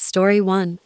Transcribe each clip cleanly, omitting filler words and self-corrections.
Story 1.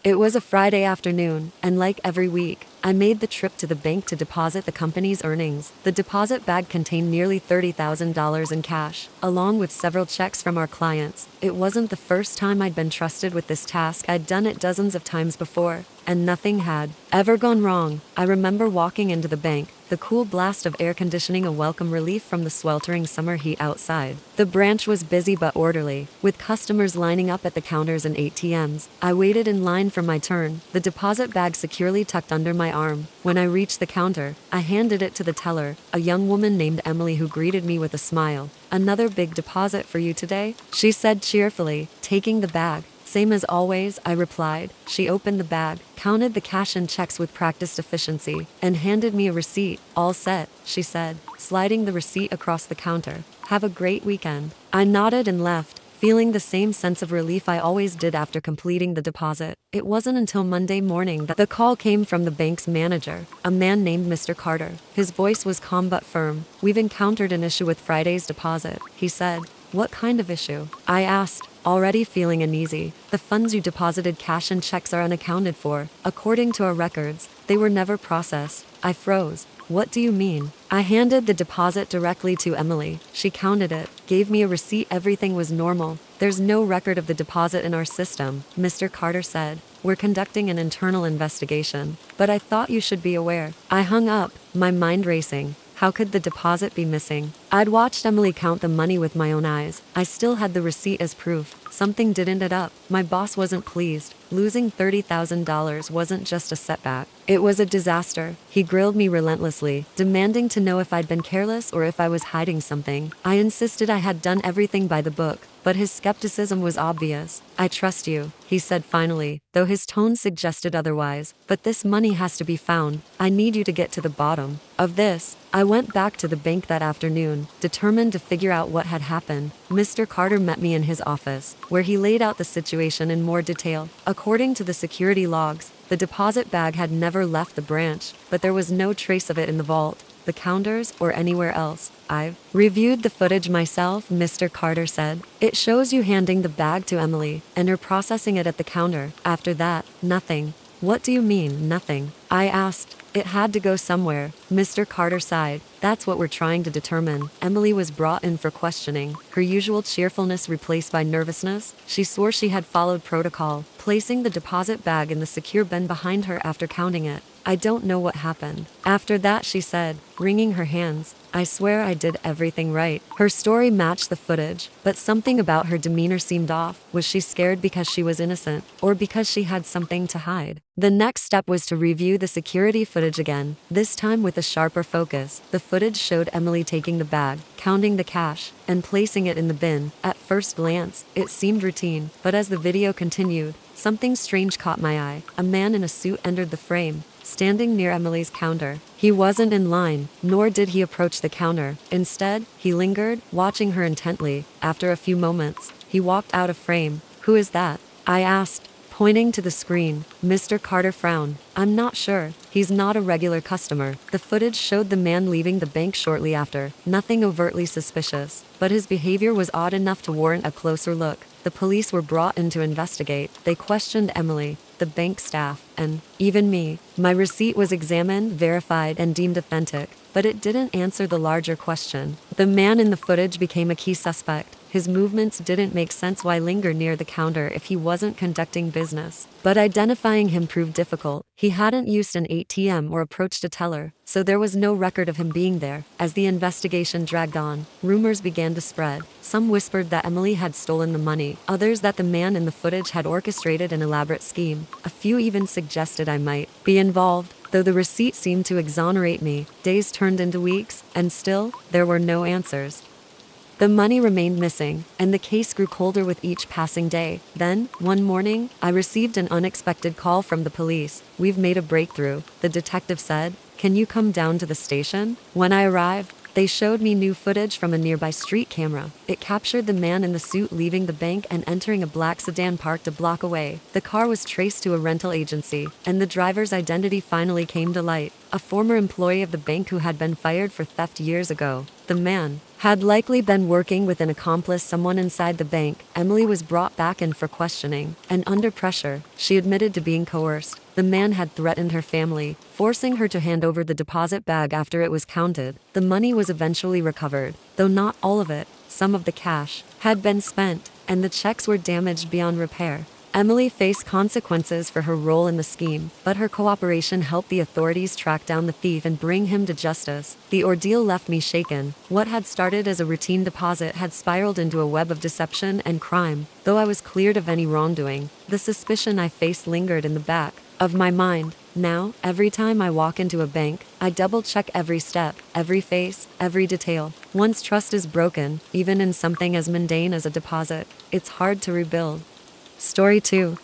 It was a Friday afternoon, and like every week, I made the trip to the bank to deposit the company's earnings. The deposit bag contained nearly $30,000 in cash, along with several checks from our clients. It wasn't the first time I'd been trusted with this task. I'd done it dozens of times before, and nothing had ever gone wrong. I remember walking into the bank, the cool blast of air conditioning a welcome relief from the sweltering summer heat outside. The branch was busy but orderly, with customers lining up at the counters and ATMs. I waited in line for my turn, the deposit bag securely tucked under my arm. When I reached the counter, I handed it to the teller, a young woman named Emily who greeted me with a smile. "Another big deposit for you today," she said cheerfully, taking the bag. "Same as always," I replied. She opened the bag, counted the cash and checks with practiced efficiency, and handed me a receipt. "All set," she said, sliding the receipt across the counter. "Have a great weekend." I nodded and left, feeling the same sense of relief I always did after completing the deposit. It wasn't until Monday morning that the call came from the bank's manager, a man named Mr. Carter. His voice was calm but firm. "We've encountered an issue with Friday's deposit," he said. "What kind of issue?" I asked, already feeling uneasy. "The funds you deposited, cash and checks, are unaccounted for. According to our records, they were never processed." I froze. "What do you mean?" I handed the deposit directly to Emily. She counted it, gave me a receipt. "Everything was normal. There's no record of the deposit in our system," Mr. Carter said. "We're conducting an internal investigation, but I thought you should be aware." I hung up, my mind racing. How could the deposit be missing? I'd watched Emily count the money with my own eyes. I still had the receipt as proof. Something didn't add up. My boss wasn't pleased. Losing $30,000 wasn't just a setback. It was a disaster. He grilled me relentlessly, demanding to know if I'd been careless or if I was hiding something. I insisted I had done everything by the book, but his skepticism was obvious. "I trust you," he said finally, though his tone suggested otherwise. "But this money has to be found. I need you to get to the bottom of this." I went back to the bank that afternoon, determined to figure out what had happened. Mr. Carter met me in his office, where he laid out the situation in more detail. According to the security logs, the deposit bag had never left the branch, but there was no trace of it in the vault, the counters, or anywhere else. "I've reviewed the footage myself," Mr. Carter said. "It shows you handing the bag to Emily, and her processing it at the counter. After that, nothing." "What do you mean, nothing?" I asked. "It had to go somewhere," Mr. Carter sighed. "That's what we're trying to determine." Emily was brought in for questioning, her usual cheerfulness replaced by nervousness. She swore she had followed protocol, placing the deposit bag in the secure bin behind her after counting it. "I don't know what happened after that," she said, wringing her hands. "I swear I did everything right." Her story matched the footage, but something about her demeanor seemed off. Was she scared because she was innocent, or because she had something to hide? The next step was to review the security footage again, this time with a sharper focus. The footage showed Emily taking the bag, counting the cash, and placing it in the bin. At first glance, it seemed routine, but as the video continued, something strange caught my eye. A man in a suit entered the frame, standing near Emily's counter. He wasn't in line, nor did he approach the counter. Instead, he lingered, watching her intently. After a few moments, he walked out of frame. "Who is that?" I asked, pointing to the screen. Mr. Carter frowned. "I'm not sure. He's not a regular customer." The footage showed the man leaving the bank shortly after. Nothing overtly suspicious, but his behavior was odd enough to warrant a closer look. The police were brought in to investigate. They questioned Emily, the bank staff, and even me. My receipt was examined, verified, and deemed authentic, but it didn't answer the larger question. The man in the footage became a key suspect. His movements didn't make sense. Why linger near the counter if he wasn't conducting business? But identifying him proved difficult. He hadn't used an ATM or approached a teller, so there was no record of him being there. As the investigation dragged on, rumors began to spread. Some whispered that Emily had stolen the money, others that the man in the footage had orchestrated an elaborate scheme. A few even suggested I might be involved, though the receipt seemed to exonerate me. Days turned into weeks, and still, there were no answers. The money remained missing, and the case grew colder with each passing day. Then, one morning, I received an unexpected call from the police. "We've made a breakthrough," the detective said. "Can you come down to the station?" When I arrived, they showed me new footage from a nearby street camera. It captured the man in the suit leaving the bank and entering a black sedan parked a block away. The car was traced to a rental agency, and the driver's identity finally came to light. a former employee of the bank who had been fired for theft years ago. The man had likely been working with an accomplice, someone inside the bank. Emily was brought back in for questioning, and under pressure, she admitted to being coerced. The man had threatened her family, forcing her to hand over the deposit bag after it was counted. The money was eventually recovered, though not all of it. Some of the cash had been spent, and the checks were damaged beyond repair. Emily faced consequences for her role in the scheme, but her cooperation helped the authorities track down the thief and bring him to justice. The ordeal left me shaken. What had started as a routine deposit had spiraled into a web of deception and crime. Though I was cleared of any wrongdoing, the suspicion I faced lingered in the back of my mind. Now, every time I walk into a bank, I double-check every step, every face, every detail. Once trust is broken, even in something as mundane as a deposit, it's hard to rebuild. Story 2.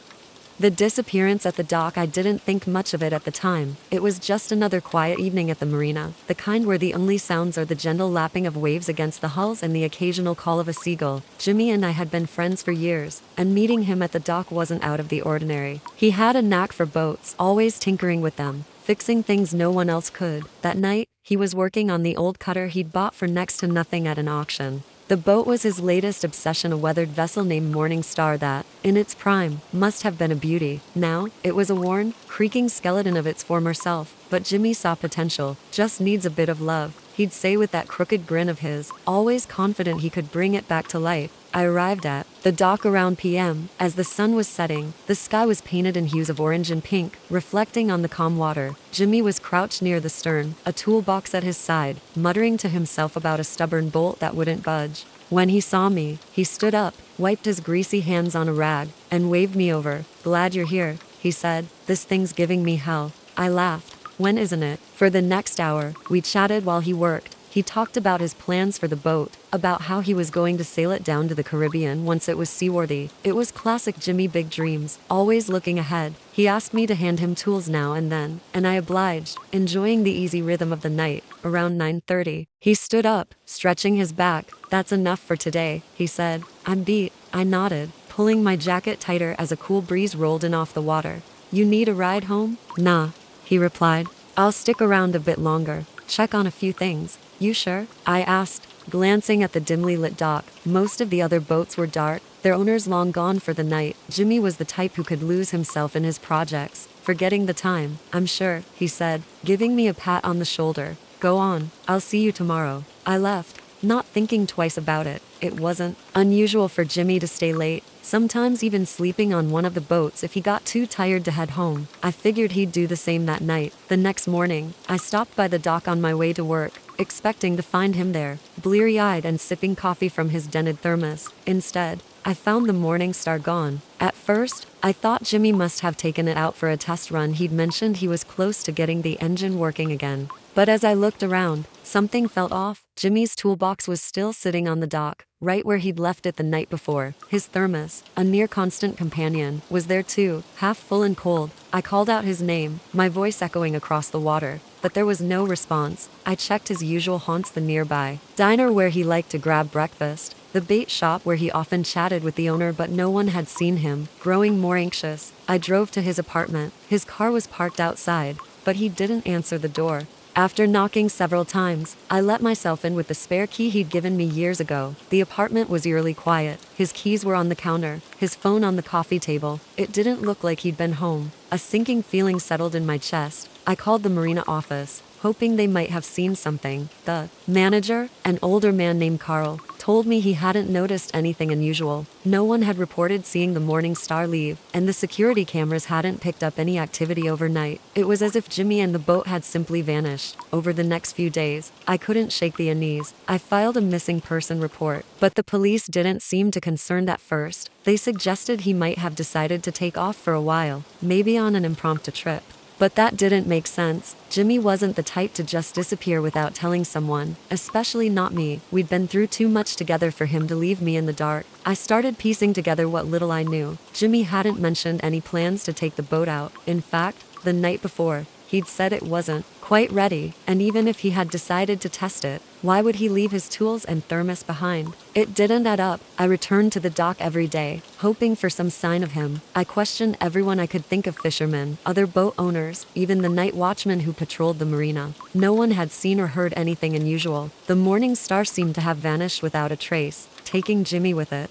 The disappearance at the dock. I didn't think much of it at the time. It was just another quiet evening at the marina, the kind where the only sounds are the gentle lapping of waves against the hulls and the occasional call of a seagull. Jimmy and I had been friends for years, and meeting him at the dock wasn't out of the ordinary. He had a knack for boats, always tinkering with them, fixing things no one else could. That night, he was working on the old cutter he'd bought for next to nothing at an auction. The boat was his latest obsession, a weathered vessel named Morning Star that, in its prime, must have been a beauty. Now, it was a worn, creaking skeleton of its former self. But Jimmy saw potential, just needs a bit of love, he'd say with that crooked grin of his, always confident he could bring it back to life. I arrived at the dock around p.m. As the sun was setting, the sky was painted in hues of orange and pink, reflecting on the calm water. Jimmy was crouched near the stern, a toolbox at his side, muttering to himself about a stubborn bolt that wouldn't budge. When he saw me, he stood up, wiped his greasy hands on a rag, and waved me over. "Glad you're here," he said. "This thing's giving me hell." I laughed. "When isn't it?" For the next hour, we chatted while he worked. He talked about his plans for the boat, about how he was going to sail it down to the Caribbean once it was seaworthy. It was classic Jimmy, big dreams, always looking ahead. He asked me to hand him tools now and then, and I obliged, enjoying the easy rhythm of the night. Around 9:30, he stood up, stretching his back. "That's enough for today," he said. "I'm beat." I nodded, pulling my jacket tighter as a cool breeze rolled in off the water. "You need a ride home?" "Nah," he replied. "I'll stick around a bit longer, check on a few things." "You sure?" I asked, glancing at the dimly lit dock. Most of the other boats were dark, their owners long gone for the night. Jimmy was the type who could lose himself in his projects, forgetting the time. "I'm sure," he said, giving me a pat on the shoulder. "Go on, I'll see you tomorrow." I left, not thinking twice about it. It wasn't unusual for Jimmy to stay late, sometimes even sleeping on one of the boats if he got too tired to head home. I figured he'd do the same that night. The next morning, I stopped by the dock on my way to work, expecting to find him there, bleary-eyed and sipping coffee from his dented thermos. Instead, I found the Morning Star gone. At first, I thought Jimmy must have taken it out for a test run. He'd mentioned he was close to getting the engine working again. But as I looked around, something felt off. Jimmy's toolbox was still sitting on the dock, right where he'd left it the night before. His thermos, a near-constant companion, was there too, half full and cold. I called out his name, my voice echoing across the water, but there was no response. I checked his usual haunts, the nearby diner where he liked to grab breakfast, the bait shop where he often chatted with the owner, but no one had seen him. Growing more anxious, I drove to his apartment. His car was parked outside, but he didn't answer the door. After knocking several times, I let myself in with the spare key he'd given me years ago. The apartment was eerily quiet. His keys were on the counter, his phone on the coffee table. It didn't look like he'd been home. A sinking feeling settled in my chest. I called the marina office, hoping they might have seen something. The manager, an older man named Carl, told me he hadn't noticed anything unusual. No one had reported seeing the Morning Star leave, and the security cameras hadn't picked up any activity overnight. It was as if Jimmy and the boat had simply vanished. Over the next few days, I couldn't shake the unease. I filed a missing person report, but the police didn't seem too concerned at first. They suggested he might have decided to take off for a while, maybe on an impromptu trip. But that didn't make sense. Jimmy wasn't the type to just disappear without telling someone, especially not me. We'd been through too much together for him to leave me in the dark. I started piecing together what little I knew. Jimmy hadn't mentioned any plans to take the boat out. In fact, the night before, He'd said it wasn't quite ready, and even if he had decided to test it, why would he leave his tools and thermos behind? It didn't add up. I returned to the dock every day, hoping for some sign of him. I questioned everyone I could think of: fishermen, other boat owners, even the night watchman who patrolled the marina. No one had seen or heard anything unusual. The morning star seemed to have vanished without a trace, taking Jimmy with it.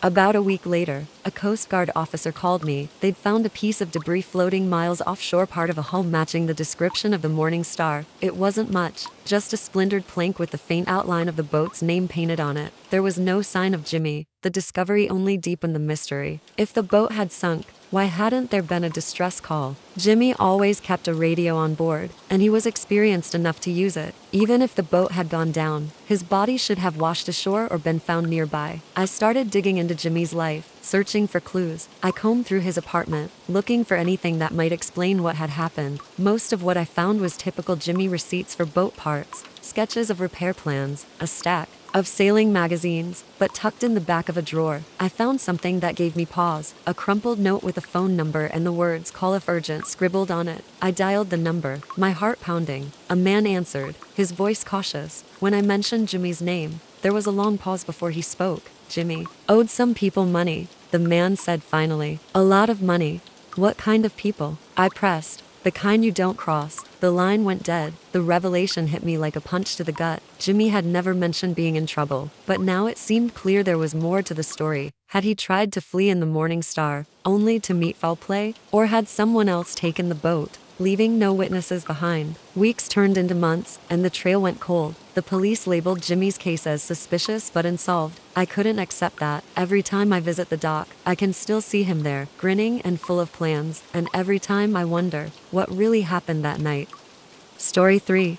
About a week later, a Coast Guard officer called me. They'd found a piece of debris floating miles offshore, part of a hull matching the description of the Morning Star. It wasn't much, just a splintered plank with the faint outline of the boat's name painted on it. There was no sign of Jimmy. The discovery only deepened the mystery. If the boat had sunk, why hadn't there been a distress call? Jimmy always kept a radio on board, and he was experienced enough to use it. Even if the boat had gone down, his body should have washed ashore or been found nearby. I started digging into Jimmy's life, searching for clues. I combed through his apartment, looking for anything that might explain what had happened. Most of what I found was typical Jimmy: receipts for boat parts, sketches of repair plans, a stack of sailing magazines. But tucked in the back of a drawer, I found something that gave me pause: a crumpled note with a phone number and the words "call if urgent" scribbled on it. I dialed the number, my heart pounding. A man answered, his voice cautious. When I mentioned Jimmy's name, there was a long pause before he spoke. Jimmy owed some people money, the man said finally. A lot of money. What kind of people? I pressed. The kind you don't cross. The line went dead. The revelation hit me like a punch to the gut. Jimmy had never mentioned being in trouble, but now it seemed clear there was more to the story. Had he tried to flee in the Morning Star, only to meet foul play? Or had someone else taken the boat, leaving no witnesses behind? Weeks turned into months, and the trail went cold. The police labeled Jimmy's case as suspicious but unsolved. I couldn't accept that. Every time I visit the dock, I can still see him there, grinning and full of plans, and every time I wonder what really happened that night. Story 3.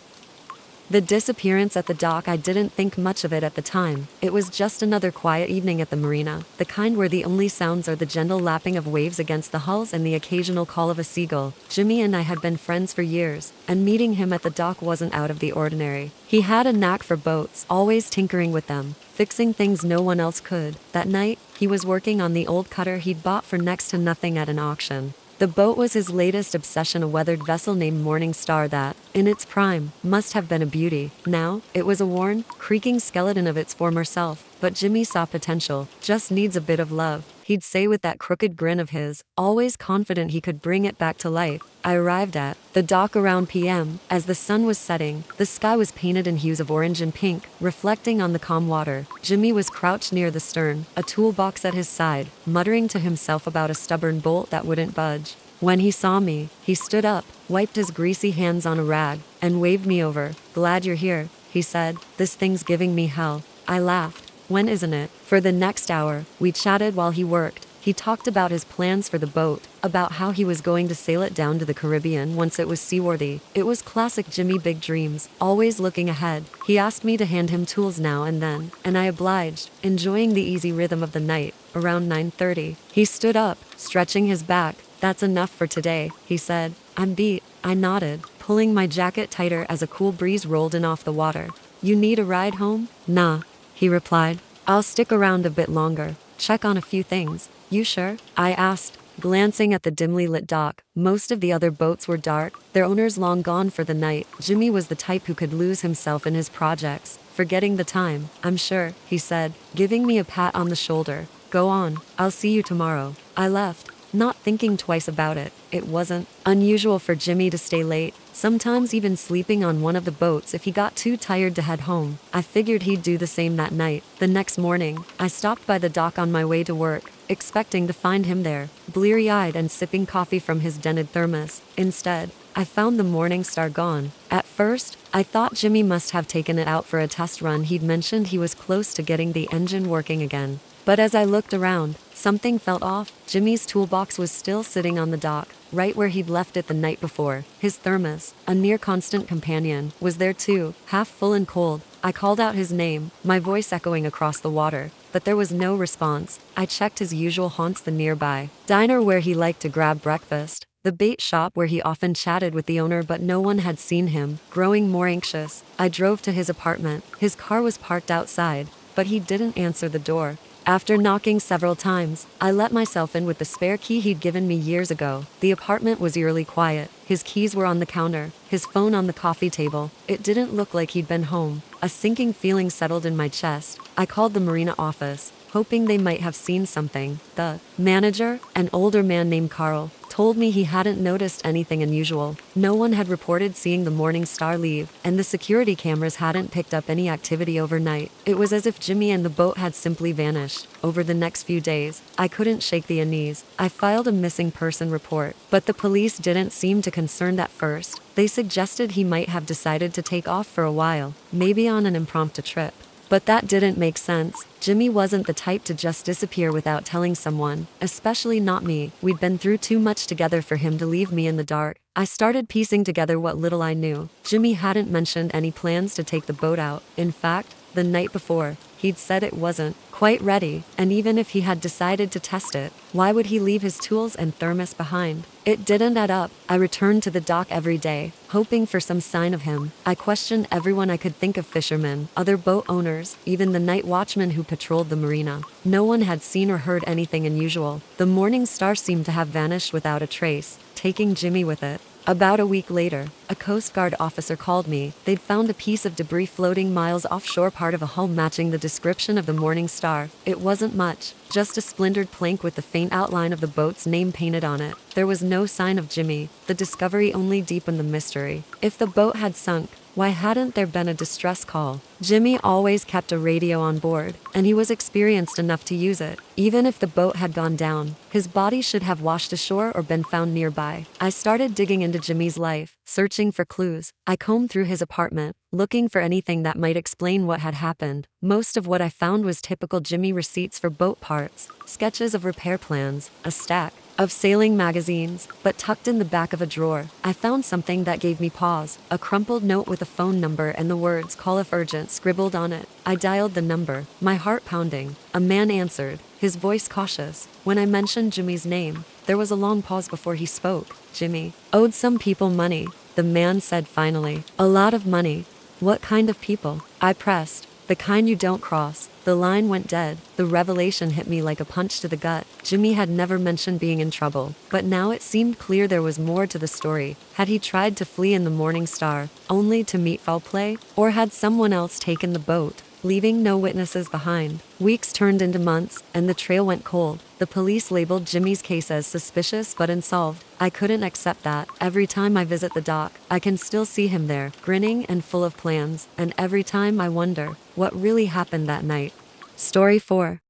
The disappearance at the dock. I didn't think much of it at the time. It was just another quiet evening at the marina, the kind where the only sounds are the gentle lapping of waves against the hulls and the occasional call of a seagull. Jimmy and I had been friends for years, and meeting him at the dock wasn't out of the ordinary. He had a knack for boats, always tinkering with them, fixing things no one else could. That night, he was working on the old cutter he'd bought for next to nothing at an auction. The boat was his latest obsession, a weathered vessel named Morning Star that, in its prime, must have been a beauty. Now, it was a worn, creaking skeleton of its former self. But Jimmy saw potential. Just needs a bit of love, he'd say with that crooked grin of his, always confident he could bring it back to life. I arrived at the dock around p.m. As the sun was setting, the sky was painted in hues of orange and pink, reflecting on the calm water. Jimmy was crouched near the stern, a toolbox at his side, muttering to himself about a stubborn bolt that wouldn't budge. When he saw me, he stood up, wiped his greasy hands on a rag, and waved me over. "Glad you're here," he said. "This thing's giving me hell." I laughed. "When isn't it?" For the next hour, we chatted while he worked. He talked about his plans for the boat, about how he was going to sail it down to the Caribbean once it was seaworthy. It was classic Jimmy: big dreams, always looking ahead. He asked me to hand him tools now and then, and I obliged, enjoying the easy rhythm of the night. Around 9:30, he stood up, stretching his back. "That's enough for today," he said. "I'm beat." I nodded, pulling my jacket tighter as a cool breeze rolled in off the water. "You need a ride home?" "Nah," he replied. "I'll stick around a bit longer, check on a few things." "You sure?" I asked, glancing at the dimly lit dock. Most of the other boats were dark, their owners long gone for the night. Jimmy was the type who could lose himself in his projects, forgetting the time. "I'm sure," he said, giving me a pat on the shoulder. "Go on, I'll see you tomorrow." I left, not thinking twice about it. It wasn't unusual for Jimmy to stay late, sometimes even sleeping on one of the boats if he got too tired to head home. I figured he'd do the same that night. The next morning, I stopped by the dock on my way to work, expecting to find him there, bleary-eyed and sipping coffee from his dented thermos. Instead, I found the Morning Star gone. At first, I thought Jimmy must have taken it out for a test run. He'd mentioned he was close to getting the engine working again. But as I looked around, something felt off. Jimmy's toolbox was still sitting on the dock, right where he'd left it the night before. His thermos, a near-constant companion, was there too, half full and cold. I called out his name, my voice echoing across the water, but there was no response. I checked his usual haunts: the nearby diner where he liked to grab breakfast, the bait shop where he often chatted with the owner, but no one had seen him. Growing more anxious, I drove to his apartment. His car was parked outside, but he didn't answer the door. After knocking several times, I let myself in with the spare key he'd given me years ago. The apartment was eerily quiet. His keys were on the counter, his phone on the coffee table. It didn't look like he'd been home. A sinking feeling settled in my chest. I called the marina office, hoping they might have seen something. The manager, an older man named Carl, told me he hadn't noticed anything unusual. No one had reported seeing the Morning Star leave, and the security cameras hadn't picked up any activity overnight. It was as if Jimmy and the boat had simply vanished. Over the next few days, I couldn't shake the unease. I filed a missing person report, but the police didn't seem too concerned at first. They suggested he might have decided to take off for a while, maybe on an impromptu trip. But that didn't make sense. Jimmy wasn't the type to just disappear without telling someone, especially not me. We'd been through too much together for him to leave me in the dark. I started piecing together what little I knew. Jimmy hadn't mentioned any plans to take the boat out. In fact, the night before, he'd said it wasn't quite ready, and even if he had decided to test it, why would he leave his tools and thermos behind? It didn't add up. I returned to the dock every day, hoping for some sign of him. I questioned everyone I could think of: fishermen, other boat owners, even the night watchman who patrolled the marina. No one had seen or heard anything unusual. The Morning Star seemed to have vanished without a trace, taking Jimmy with it. About a week later, a Coast Guard officer called me. They'd found a piece of debris floating miles offshore, part of a hull matching the description of the Morning Star. It wasn't much, just a splintered plank with the faint outline of the boat's name painted on it. There was no sign of Jimmy. The discovery only deepened the mystery. If the boat had sunk, why hadn't there been a distress call? Jimmy always kept a radio on board, and he was experienced enough to use it. Even if the boat had gone down, his body should have washed ashore or been found nearby. I started digging into Jimmy's life, searching for clues. I combed through his apartment, looking for anything that might explain what had happened. Most of what I found was typical Jimmy: receipts for boat parts, sketches of repair plans, a stack of sailing magazines. But tucked in the back of a drawer, I found something that gave me pause: a crumpled note with a phone number and the words "call if urgent" scribbled on it. I dialed the number, my heart pounding. A man answered, his voice cautious. When I mentioned Jimmy's name, there was a long pause before he spoke. Jimmy owed some people money, the man said finally. A lot of money. What kind of people? I pressed. The kind you don't cross. The line went dead. The revelation hit me like a punch to the gut. Jimmy had never mentioned being in trouble, but now it seemed clear there was more to the story. Had he tried to flee in the Morning Star, only to meet foul play? Or had someone else taken the boat, leaving no witnesses behind? Weeks turned into months, and the trail went cold. The police labeled Jimmy's case as suspicious but unsolved. I couldn't accept that. Every time I visit the dock, I can still see him there, grinning and full of plans, and every time I wonder what really happened that night. Story 4.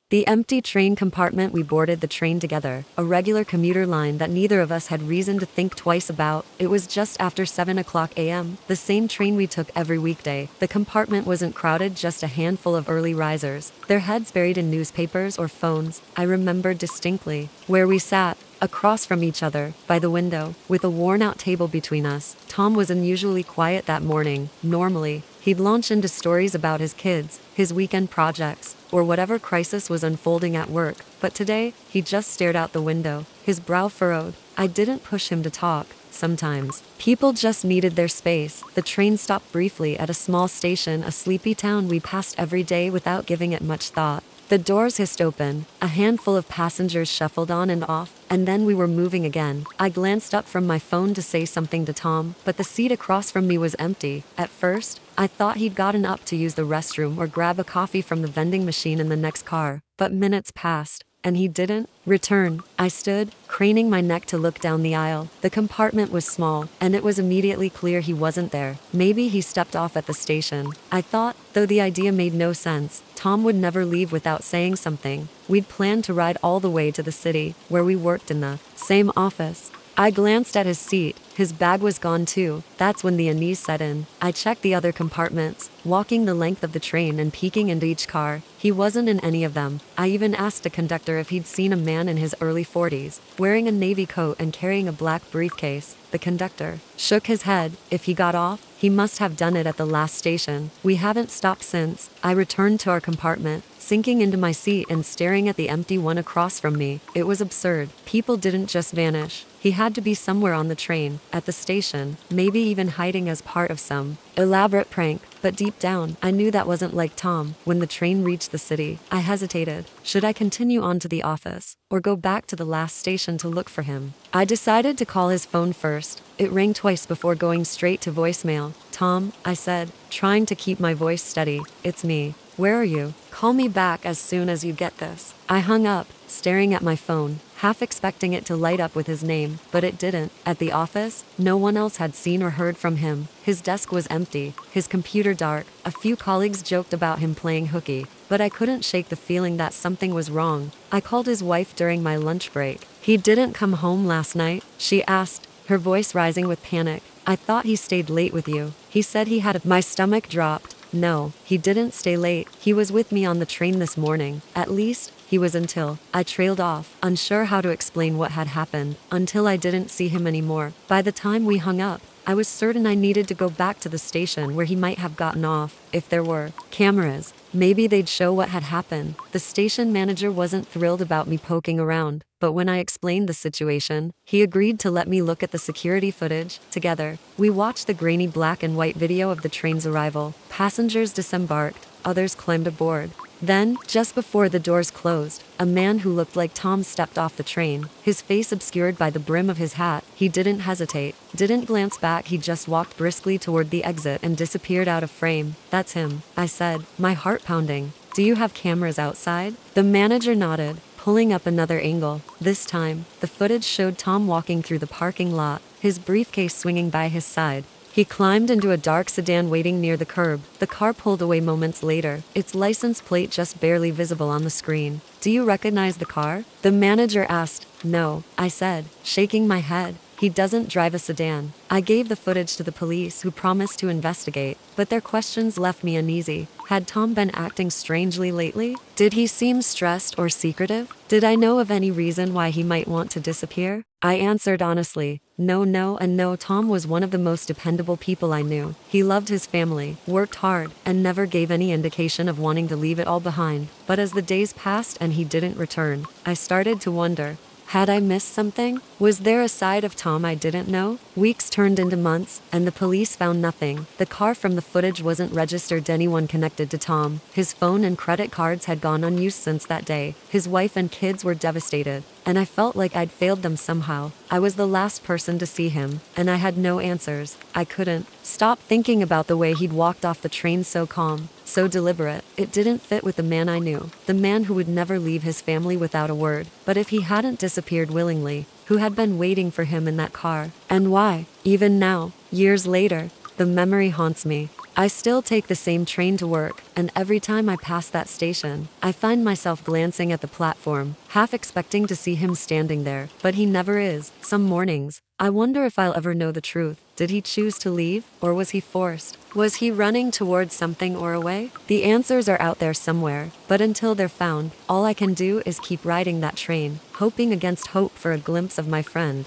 The empty train compartment. We boarded the train together, a regular commuter line that neither of us had reason to think twice about. It was just after 7 o'clock a.m., the same train we took every weekday. The compartment wasn't crowded, just a handful of early risers, their heads buried in newspapers or phones. I remember distinctly where we sat, across from each other, by the window, with a worn-out table between us. Tom was unusually quiet that morning. Normally, he'd launch into stories about his kids, his weekend projects, or whatever crisis was unfolding at work. But today, he just stared out the window, his brow furrowed. I didn't push him to talk. Sometimes, people just needed their space. The train stopped briefly at a small station, a sleepy town we passed every day without giving it much thought. The doors hissed open, a handful of passengers shuffled on and off, and then we were moving again. I glanced up from my phone to say something to Tom, but the seat across from me was empty. At first, I thought he'd gotten up to use the restroom or grab a coffee from the vending machine in the next car, but minutes passed, and he didn't return. I stood, craning my neck to look down the aisle. The compartment was small, and it was immediately clear he wasn't there. Maybe he stepped off at the station, I thought, though the idea made no sense. Tom would never leave without saying something. We'd planned to ride all the way to the city, where we worked in the same office. I glanced at his seat. His bag was gone too. That's when the unease set in. I checked the other compartments, walking the length of the train and peeking into each car. He wasn't in any of them. I even asked a conductor if he'd seen a man in his early 40s, wearing a navy coat and carrying a black briefcase. The conductor shook his head. If he got off, he must have done it at the last station. We haven't stopped since. I returned to our compartment, sinking into my seat and staring at the empty one across from me. It was absurd. People didn't just vanish. He had to be somewhere on the train, at the station, maybe even hiding as part of some elaborate prank. But deep down, I knew that wasn't like Tom. When the train reached the city, I hesitated. Should I continue on to the office, or go back to the last station to look for him? I decided to call his phone first. It rang twice before going straight to voicemail. "Tom," I said, trying to keep my voice steady. "It's me. Where are you? Call me back as soon as you get this." I hung up, staring at my phone, half expecting it to light up with his name, but it didn't. At the office, no one else had seen or heard from him. His desk was empty, his computer dark. A few colleagues joked about him playing hooky, but I couldn't shake the feeling that something was wrong. I called his wife during my lunch break. "He didn't come home last night?" she asked, her voice rising with panic. "I thought he stayed late with you." He said he had My stomach dropped. No, he didn't stay late. He was with me on the train this morning. At least, he was until I trailed off, unsure how to explain what had happened, until I didn't see him anymore. By the time we hung up, I was certain I needed to go back to the station where he might have gotten off. If there were cameras, maybe they'd show what had happened. The station manager wasn't thrilled about me poking around, but when I explained the situation, he agreed to let me look at the security footage. Together, we watched the grainy black and white video of the train's arrival. Passengers disembarked, others climbed aboard. Then, just before the doors closed, a man who looked like Tom stepped off the train, his face obscured by the brim of his hat. He didn't hesitate, didn't glance back, he just walked briskly toward the exit and disappeared out of frame. "That's him," I said, my heart pounding. "Do you have cameras outside?" The manager nodded, pulling up another angle. This time, the footage showed Tom walking through the parking lot, his briefcase swinging by his side. He climbed into a dark sedan waiting near the curb. The car pulled away moments later, its license plate just barely visible on the screen. "Do you recognize the car?" the manager asked. "No," I said, shaking my head. "He doesn't drive a sedan." I gave the footage to the police, who promised to investigate, but their questions left me uneasy. Had Tom been acting strangely lately? Did he seem stressed or secretive? Did I know of any reason why he might want to disappear? I answered honestly, no, and no. Tom was one of the most dependable people I knew. He loved his family, worked hard, and never gave any indication of wanting to leave it all behind. But as the days passed and he didn't return, I started to wonder. Had I missed something? Was there a side of Tom I didn't know? Weeks turned into months, and the police found nothing. The car from the footage wasn't registered to anyone connected to Tom. His phone and credit cards had gone unused since that day. His wife and kids were devastated, and I felt like I'd failed them somehow. I was the last person to see him, and I had no answers. I couldn't stop thinking about the way he'd walked off the train so calm, so deliberate. It didn't fit with the man I knew, the man who would never leave his family without a word. But if he hadn't disappeared willingly, who had been waiting for him in that car? And why? Even now, years later, the memory haunts me. I still take the same train to work, and every time I pass that station, I find myself glancing at the platform, half expecting to see him standing there, but he never is. Some mornings, I wonder if I'll ever know the truth. Did he choose to leave, or was he forced? Was he running towards something or away? The answers are out there somewhere, but until they're found, all I can do is keep riding that train, hoping against hope for a glimpse of my friend.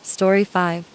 Story 5.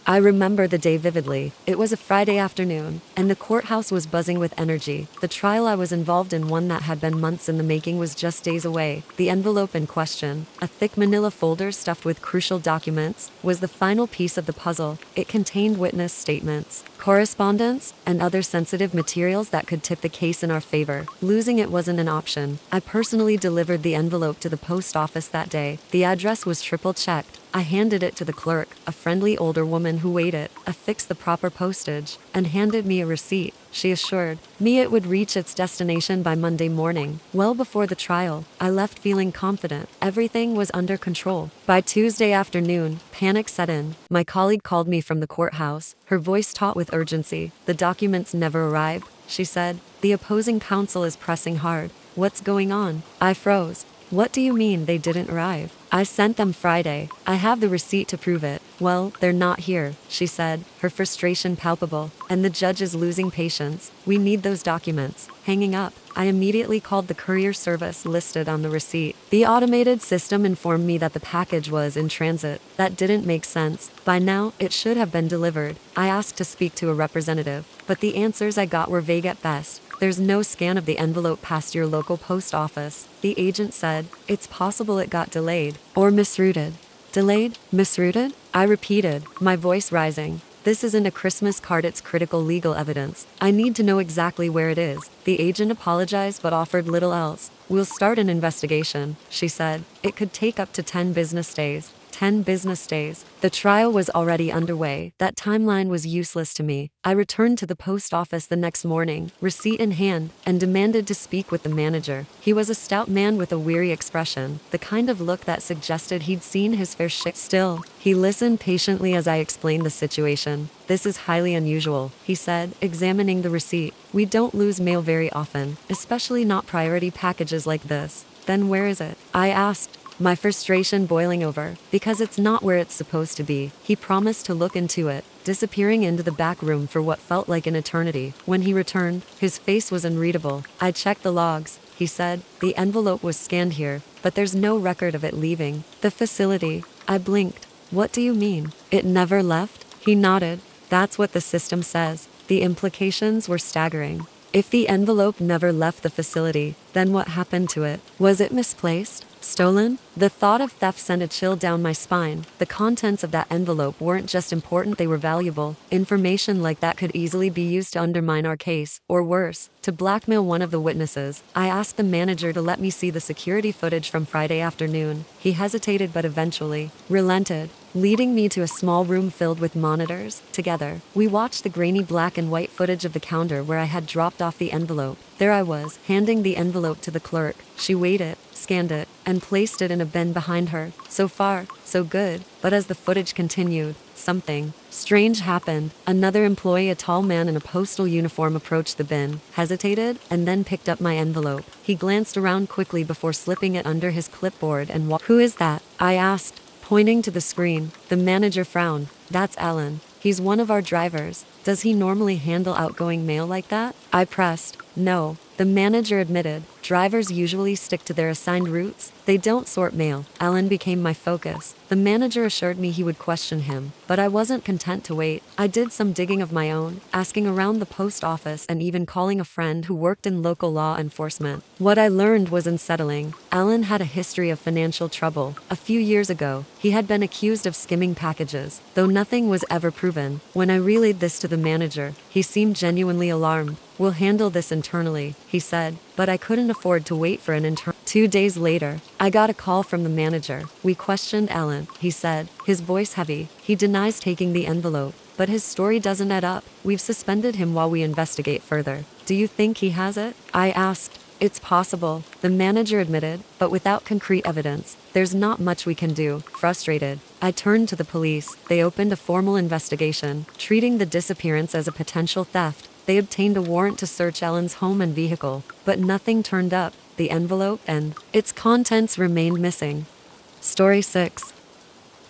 I remember the day vividly. It was a Friday afternoon, and the courthouse was buzzing with energy. The trial I was involved in, one that had been months in the making, was just days away. The envelope in question, a thick manila folder stuffed with crucial documents, was the final piece of the puzzle. It contained witness statements, correspondence, and other sensitive materials that could tip the case in our favor. Losing it wasn't an option. I personally delivered the envelope to the post office that day. The address was triple-checked. I handed it to the clerk, a friendly older woman who weighed it, affixed the proper postage, and handed me a receipt. She assured me it would reach its destination by Monday morning. Well before the trial, I left feeling confident. Everything was under control. By Tuesday afternoon, panic set in. My colleague called me from the courthouse, her voice taut with urgency. "The documents never arrived," she said. "The opposing counsel is pressing hard." "What's going on?" I froze. "What do you mean they didn't arrive?" "I sent them Friday. I have the receipt to prove it." "Well, they're not here," she said, her frustration palpable. "And the judge is losing patience. We need those documents." Hanging up, I immediately called the courier service listed on the receipt. The automated system informed me that the package was in transit. That didn't make sense. By now, it should have been delivered. I asked to speak to a representative, but the answers I got were vague at best. "There's no scan of the envelope past your local post office," the agent said. "It's possible it got delayed or misrouted." Delayed? Misrouted? I repeated, my voice rising. This isn't a Christmas card, it's critical legal evidence. I need to know exactly where it is. The agent apologized but offered little else. We'll start an investigation, she said. It could take up to 10 business days. 10 business days. The trial was already underway. That timeline was useless to me. I returned to the post office the next morning, receipt in hand, and demanded to speak with the manager. He was a stout man with a weary expression, the kind of look that suggested he'd seen his fair share. Still, he listened patiently as I explained the situation. This is highly unusual, he said, examining the receipt. We don't lose mail very often, especially not priority packages like this. Then where is it? I asked, my frustration boiling over, because it's not where it's supposed to be. He promised to look into it, disappearing into the back room for what felt like an eternity. When he returned, his face was unreadable. I checked the logs, he said. The envelope was scanned here, but there's no record of it leaving the facility. I blinked. What do you mean? It never left? He nodded. That's what the system says. The implications were staggering. If the envelope never left the facility, then what happened to it? Was it misplaced? Stolen? The thought of theft sent a chill down my spine. The contents of that envelope weren't just important, they were valuable. Information like that could easily be used to undermine our case, or worse, to blackmail one of the witnesses. I asked the manager to let me see the security footage from Friday afternoon. He hesitated but eventually relented, leading me to a small room filled with monitors. Together, we watched the grainy black and white footage of the counter where I had dropped off the envelope. There I was, handing the envelope to the clerk. She weighed it, scanned it, and placed it in a bin behind her. So far, so good. But as the footage continued, something strange happened. Another employee, a tall man in a postal uniform, approached the bin, hesitated, and then picked up my envelope. He glanced around quickly before slipping it under his clipboard and walked. Who is that? I asked, pointing to the screen. The manager frowned. That's Alan. He's one of our drivers. Does he normally handle outgoing mail like that? I pressed. No. The manager admitted. Drivers usually stick to their assigned routes. They don't sort mail. Alan became my focus. The manager assured me he would question him, but I wasn't content to wait. I did some digging of my own, asking around the post office and even calling a friend who worked in local law enforcement. What I learned was unsettling. Alan had a history of financial trouble. A few years ago, he had been accused of skimming packages, though nothing was ever proven. When I relayed this to the manager, he seemed genuinely alarmed. We'll handle this internally, he said, but I couldn't afford to wait for an intern. 2 days later, I got a call from the manager. We questioned Alan, he said, his voice heavy. He denies taking the envelope, but his story doesn't add up. We've suspended him while we investigate further. Do you think he has it? I asked. It's possible, the manager admitted, but without concrete evidence, there's not much we can do. Frustrated, I turned to the police. They opened a formal investigation, treating the disappearance as a potential theft. They obtained a warrant to search Alan's home and vehicle, but nothing turned up. The envelope and its contents remained missing. Story 6.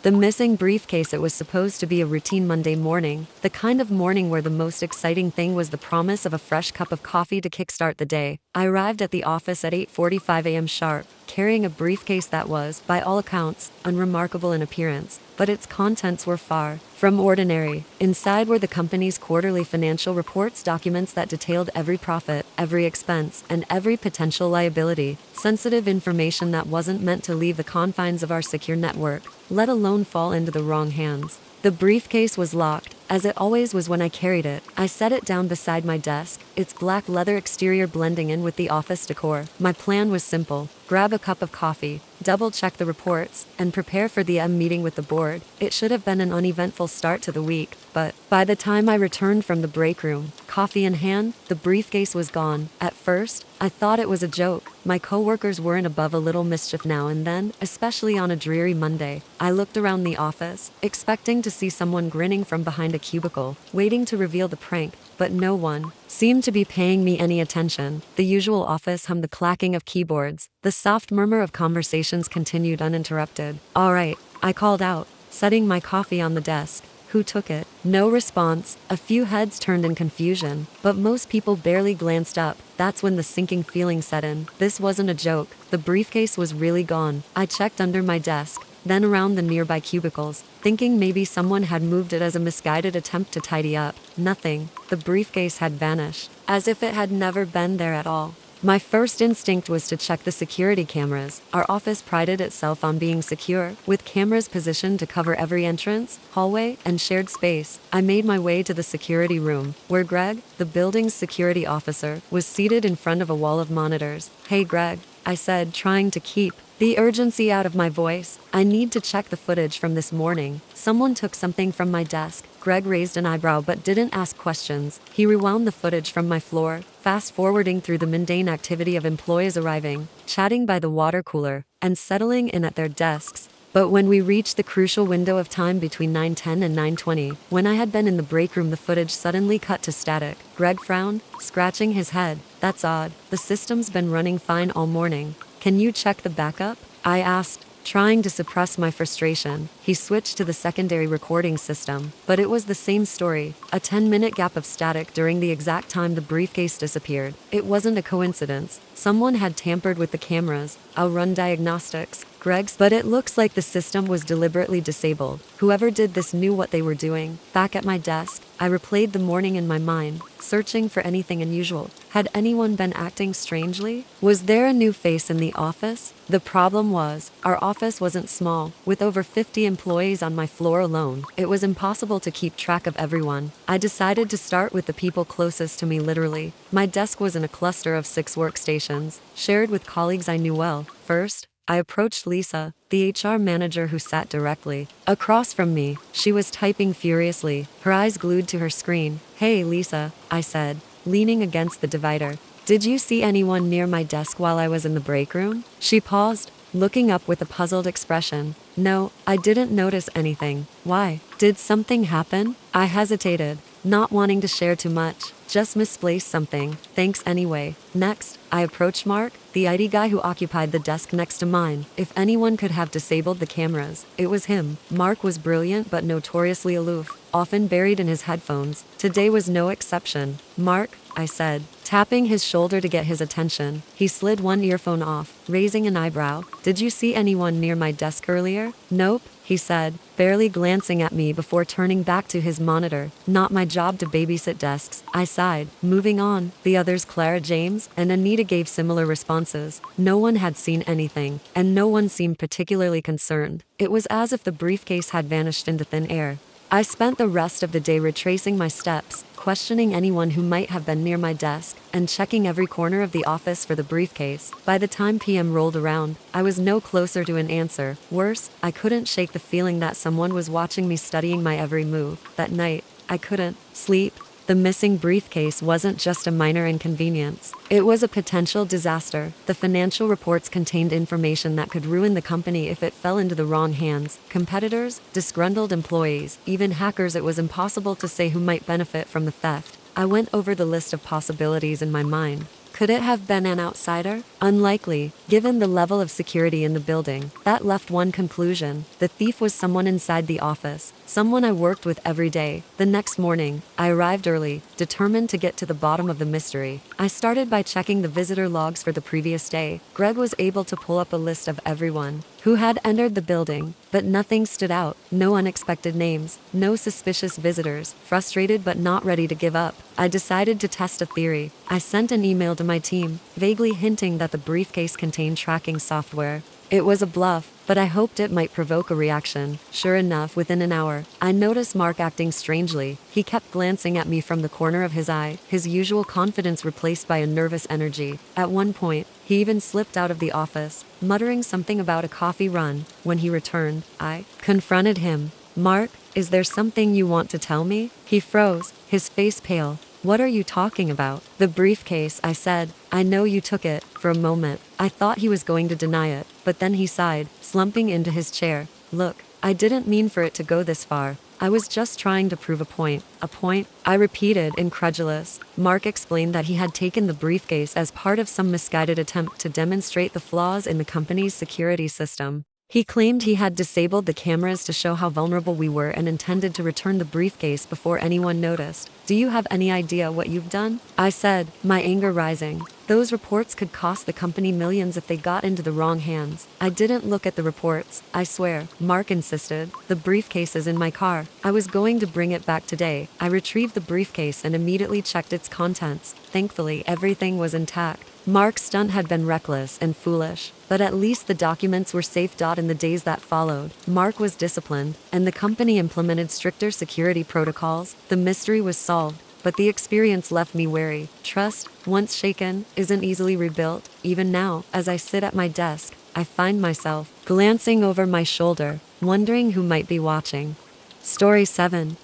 The missing briefcase. It was supposed to be a routine Monday morning, the kind of morning where the most exciting thing was the promise of a fresh cup of coffee to kickstart the day. I arrived at the office at 8:45 a.m. sharp, carrying a briefcase that was, by all accounts, unremarkable in appearance, but its contents were far from ordinary. Inside were the company's quarterly financial reports, documents that detailed every profit, every expense, and every potential liability, sensitive information that wasn't meant to leave the confines of our secure network, let alone fall into the wrong hands. The briefcase was locked, as it always was when I carried it. I set it down beside my desk, its black leather exterior blending in with the office decor. My plan was simple: grab a cup of coffee, double-check the reports, and prepare for the meeting with the board. It should have been an uneventful start to the week, but by the time I returned from the break room, coffee in hand, the briefcase was gone. At first, I thought it was a joke. My coworkers weren't above a little mischief now and then, especially on a dreary Monday. I looked around the office, expecting to see someone grinning from behind a cubicle, waiting to reveal the prank, but no one seemed to be paying me any attention. The usual office hummed, the clacking of keyboards. The soft murmur of conversations continued uninterrupted. All right, I called out, setting my coffee on the desk. Who took it? No response. A few heads turned in confusion, but most people barely glanced up. That's when the sinking feeling set in. This wasn't a joke. The briefcase was really gone. I checked under my desk, then around the nearby cubicles, thinking maybe someone had moved it as a misguided attempt to tidy up. Nothing. The briefcase had vanished, as if it had never been there at all. My first instinct was to check the security cameras. Our office prided itself on being secure, with cameras positioned to cover every entrance, hallway, and shared space. I made my way to the security room, where Greg, the building's security officer, was seated in front of a wall of monitors. "Hey Greg," I said, trying to keep the urgency out of my voice. "I need to check the footage from this morning. Someone took something from my desk." Greg raised an eyebrow but didn't ask questions. He rewound the footage from my floor, fast-forwarding through the mundane activity of employees arriving, chatting by the water cooler, and settling in at their desks. But when we reached the crucial window of time between 9:10 and 9:20, when I had been in the break room, the footage suddenly cut to static. Greg frowned, scratching his head. "That's odd. The system's been running fine all morning. Can you check the backup?" I asked, trying to suppress my frustration. He switched to the secondary recording system, but it was the same story, a 10-minute gap of static during the exact time the briefcase disappeared. It wasn't a coincidence. Someone had tampered with the cameras. "I'll run diagnostics," Greg's, but it looks like the system was deliberately disabled. Whoever did this knew what they were doing. Back at my desk, I replayed the morning in my mind, searching for anything unusual. Had anyone been acting strangely? Was there a new face in the office? The problem was, our office wasn't small. With over 50 employees on my floor alone, it was impossible to keep track of everyone. I decided to start with the people closest to me, literally. My desk was in a cluster of 6 workstations, shared with colleagues I knew well. First, I approached Lisa, the HR manager who sat directly across from me. She was typing furiously, her eyes glued to her screen. "Hey Lisa," I said, leaning against the divider. "Did you see anyone near my desk while I was in the break room?" She paused, looking up with a puzzled expression. "No, I didn't notice anything." "Why? Did something happen?" I hesitated, not wanting to share too much. "Just misplaced something. Thanks anyway." Next, I approached Mark, the IT guy who occupied the desk next to mine. If anyone could have disabled the cameras, it was him. Mark was brilliant but notoriously aloof, often buried in his headphones. Today was no exception. "Mark," I said, tapping his shoulder to get his attention. He slid one earphone off, raising an eyebrow. "Did you see anyone near my desk earlier?" "Nope," he said, barely glancing at me before turning back to his monitor. "Not my job to babysit desks." I sighed. Moving on, the others, Clara, James, and Anita, gave similar responses. No one had seen anything, and no one seemed particularly concerned. It was as if the briefcase had vanished into thin air. I spent the rest of the day retracing my steps, questioning anyone who might have been near my desk, and checking every corner of the office for the briefcase. By the time PM rolled around, I was no closer to an answer. Worse, I couldn't shake the feeling that someone was watching me, studying my every move. That night, I couldn't sleep. The missing briefcase wasn't just a minor inconvenience. It was a potential disaster. The financial reports contained information that could ruin the company if it fell into the wrong hands. Competitors, disgruntled employees, even hackers. It was impossible to say who might benefit from the theft. I went over the list of possibilities in my mind. Could it have been an outsider? Unlikely, given the level of security in the building. That left one conclusion: the thief was someone inside the office, someone I worked with every day. The next morning, I arrived early, determined to get to the bottom of the mystery. I started by checking the visitor logs for the previous day. Greg was able to pull up a list of everyone who had entered the building, but nothing stood out. No unexpected names, no suspicious visitors. Frustrated but not ready to give up, I decided to test a theory. I sent an email to my team, vaguely hinting that the briefcase contained tracking software. It was a bluff, but I hoped it might provoke a reaction. Sure enough, within an hour, I noticed Mark acting strangely. He kept glancing at me from the corner of his eye, his usual confidence replaced by a nervous energy. At one point, he even slipped out of the office, muttering something about a coffee run. When he returned, I confronted him. "Mark, is there something you want to tell me?" He froze, his face pale. "What are you talking about?" "The briefcase," I said. "I know you took it." For a moment, I thought he was going to deny it, but then he sighed, slumping into his chair. "Look, I didn't mean for it to go this far. I was just trying to prove a point." "A point?" I repeated, incredulous. Mark explained that he had taken the briefcase as part of some misguided attempt to demonstrate the flaws in the company's security system. He claimed he had disabled the cameras to show how vulnerable we were and intended to return the briefcase before anyone noticed. "Do you have any idea what you've done?" I said, my anger rising. Those reports could cost the company millions if they got into the wrong hands. "I didn't look at the reports, I swear," Mark insisted. "The briefcase is in my car. I was going to bring it back today." I retrieved the briefcase and immediately checked its contents. Thankfully, everything was intact. Mark's stunt had been reckless and foolish, but at least the documents were safe. In the days that followed, Mark was disciplined, and the company implemented stricter security protocols. The mystery was solved, but the experience left me wary. Trust, once shaken, isn't easily rebuilt. Even now, as I sit at my desk, I find myself glancing over my shoulder, wondering who might be watching. Story 7.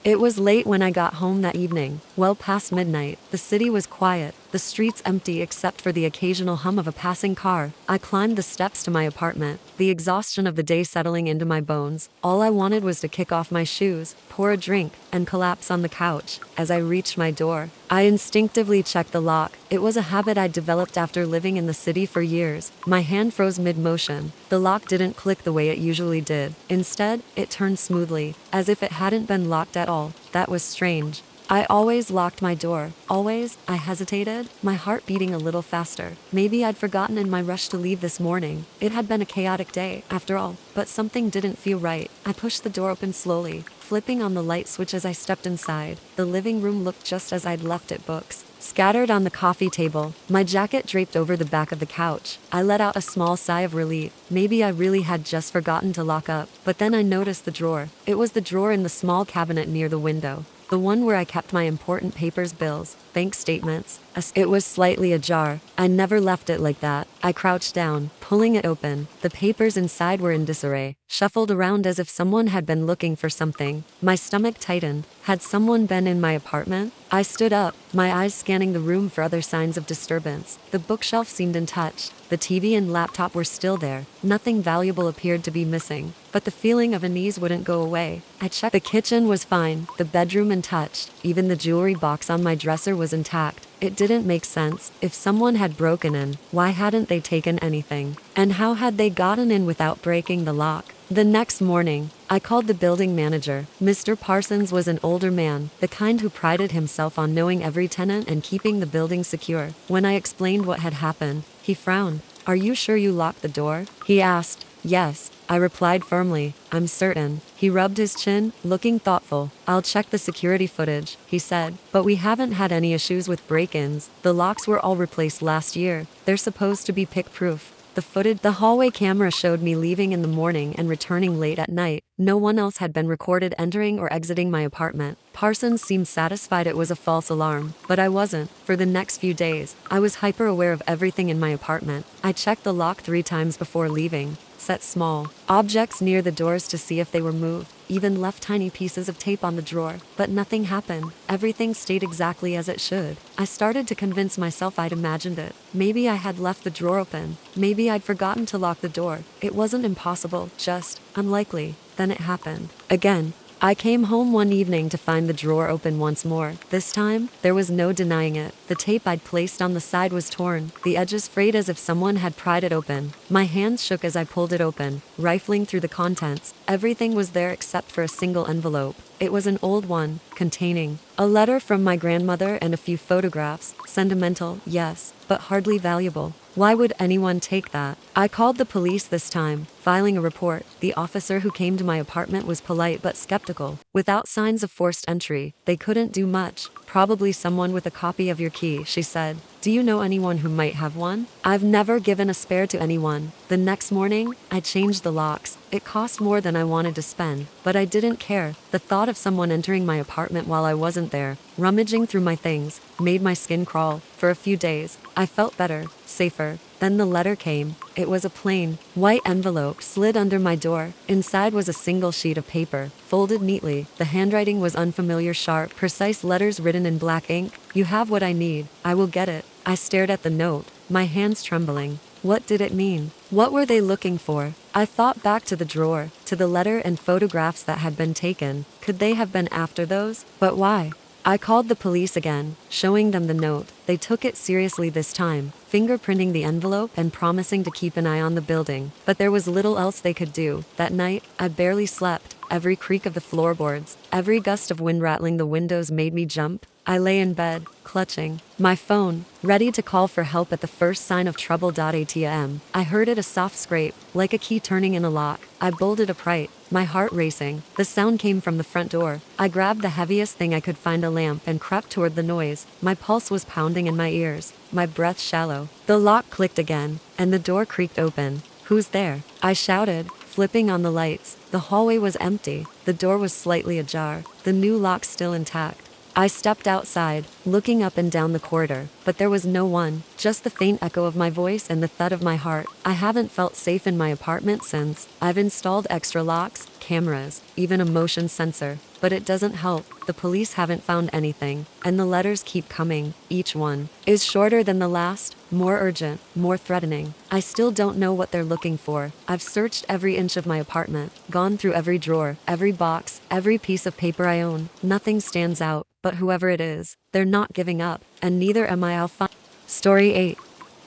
It was late when I got home that evening, well past midnight. The city was quiet, the streets empty except for the occasional hum of a passing car. I climbed the steps to my apartment, the exhaustion of the day settling into my bones. All I wanted was to kick off my shoes, pour a drink, and collapse on the couch. As I reached my door, I instinctively checked the lock. It was a habit I'd developed after living in the city for years. My hand froze mid-motion. The lock didn't click the way it usually did. Instead, it turned smoothly, as if it hadn't been locked at all. That was strange. I always locked my door. Always. I hesitated, my heart beating a little faster. Maybe I'd forgotten in my rush to leave this morning. It had been a chaotic day, after all, but something didn't feel right. I pushed the door open slowly, flipping on the light switch as I stepped inside. The living room looked just as I'd left it, books scattered on the coffee table, my jacket draped over the back of the couch. I let out a small sigh of relief. Maybe I really had just forgotten to lock up. But then I noticed the drawer. It was the drawer in the small cabinet near the window. The one where I kept my important papers, bills, bank statements. It was slightly ajar. I never left it like that. I crouched down, pulling it open. The papers inside were in disarray, shuffled around as if someone had been looking for something. My stomach tightened. Had someone been in my apartment? I stood up, my eyes scanning the room for other signs of disturbance. The bookshelf seemed untouched. The TV and laptop were still there. Nothing valuable appeared to be missing. But the feeling of unease wouldn't go away. I checked. The kitchen was fine, the bedroom untouched. Even the jewelry box on my dresser was intact. It didn't make sense. If someone had broken in, why hadn't they taken anything? And how had they gotten in without breaking the lock? The next morning, I called the building manager. Mr. Parsons was an older man, the kind who prided himself on knowing every tenant and keeping the building secure. When I explained what had happened, he frowned. "Are you sure you locked the door?" he asked. "Yes," I replied firmly. "I'm certain." He rubbed his chin, looking thoughtful. "I'll check the security footage," he said. "But we haven't had any issues with break-ins. The locks were all replaced last year. They're supposed to be pick-proof." The hallway camera showed me leaving in the morning and returning late at night. No one else had been recorded entering or exiting my apartment. Parsons seemed satisfied it was a false alarm, but I wasn't. For the next few days, I was hyper-aware of everything in my apartment. I checked the lock 3 times before leaving, set small objects near the doors to see if they were moved, even left tiny pieces of tape on the drawer. But nothing happened. Everything stayed exactly as it should. I started to convince myself I'd imagined it. Maybe I had left the drawer open. Maybe I'd forgotten to lock the door. It wasn't impossible, just unlikely. Then it happened. Again. I came home one evening to find the drawer open once more. This time, there was no denying it. The tape I'd placed on the side was torn, the edges frayed as if someone had pried it open. My hands shook as I pulled it open, rifling through the contents. Everything was there except for a single envelope. It was an old one, containing a letter from my grandmother and a few photographs. Sentimental, yes, but hardly valuable. Why would anyone take that? I called the police this time, filing a report. The officer who came to my apartment was polite but skeptical. Without signs of forced entry, they couldn't do much. "Probably someone with a copy of your key," she said. "Do you know anyone who might have one?" "I've never given a spare to anyone." The next morning, I changed the locks. It cost more than I wanted to spend, but I didn't care. The thought of someone entering my apartment while I wasn't there, rummaging through my things, made my skin crawl. For a few days, I felt better, safer. Then the letter came. It was a plain, white envelope slid under my door. Inside was a single sheet of paper, folded neatly. The handwriting was unfamiliar, sharp, precise letters written in black ink. "You have what I need. I will get it." I stared at the note, my hands trembling. What did it mean? What were they looking for? I thought back to the drawer, to the letter and photographs that had been taken. Could they have been after those? But why? I called the police again, showing them the note. They took it seriously this time, fingerprinting the envelope and promising to keep an eye on the building. But there was little else they could do. That night, I barely slept. Every creak of the floorboards, every gust of wind rattling the windows made me jump. I lay in bed, clutching my phone, ready to call for help at the first sign of trouble.atm. I heard it, a soft scrape, like a key turning in a lock. I bolted upright, my heart racing. The sound came from the front door. I grabbed the heaviest thing I could find, a lamp, and crept toward the noise. My pulse was pounding in my ears, my breath shallow. The lock clicked again, and the door creaked open. "Who's there?" I shouted, flipping on the lights. The hallway was empty. The door was slightly ajar, the new lock still intact. I stepped outside, looking up and down the corridor, but there was no one, just the faint echo of my voice and the thud of my heart. I haven't felt safe in my apartment since. I've installed extra locks, cameras, even a motion sensor, but it doesn't help. The police haven't found anything, and the letters keep coming. Each one is shorter than the last, more urgent, more threatening. I still don't know what they're looking for. I've searched every inch of my apartment, gone through every drawer, every box, every piece of paper I own. Nothing stands out, but whoever it is, they're not giving up, and neither am I. I'll find. Story 8.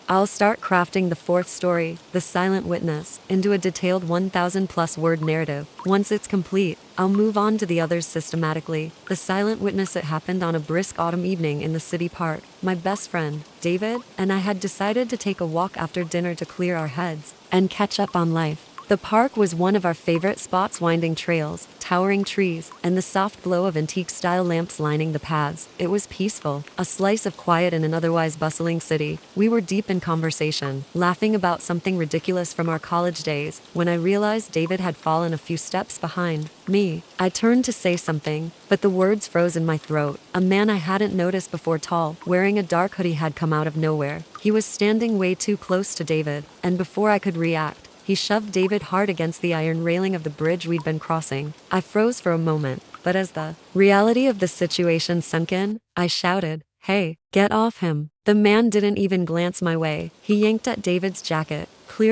I'll start crafting the fourth story, The Silent Witness, into a detailed 1,000+ word narrative. Once it's complete, I'll move on to the others systematically. The Silent Witness. It happened on a brisk autumn evening in the city park. My best friend, David, and I had decided to take a walk after dinner to clear our heads and catch up on life. The park was one of our favorite spots, winding trails, towering trees, and the soft glow of antique-style lamps lining the paths. It was peaceful, a slice of quiet in an otherwise bustling city. We were deep in conversation, laughing about something ridiculous from our college days, when I realized David had fallen a few steps behind me. I turned to say something, but the words froze in my throat. A man I hadn't noticed before, tall, wearing a dark hoodie, had come out of nowhere. He was standing way too close to David, and before I could react, he shoved David hard against the iron railing of the bridge we'd been crossing. I froze for a moment, but as the reality of the situation sunk in, I shouted, "Hey, get off him." The man didn't even glance my way. He yanked at David's jacket.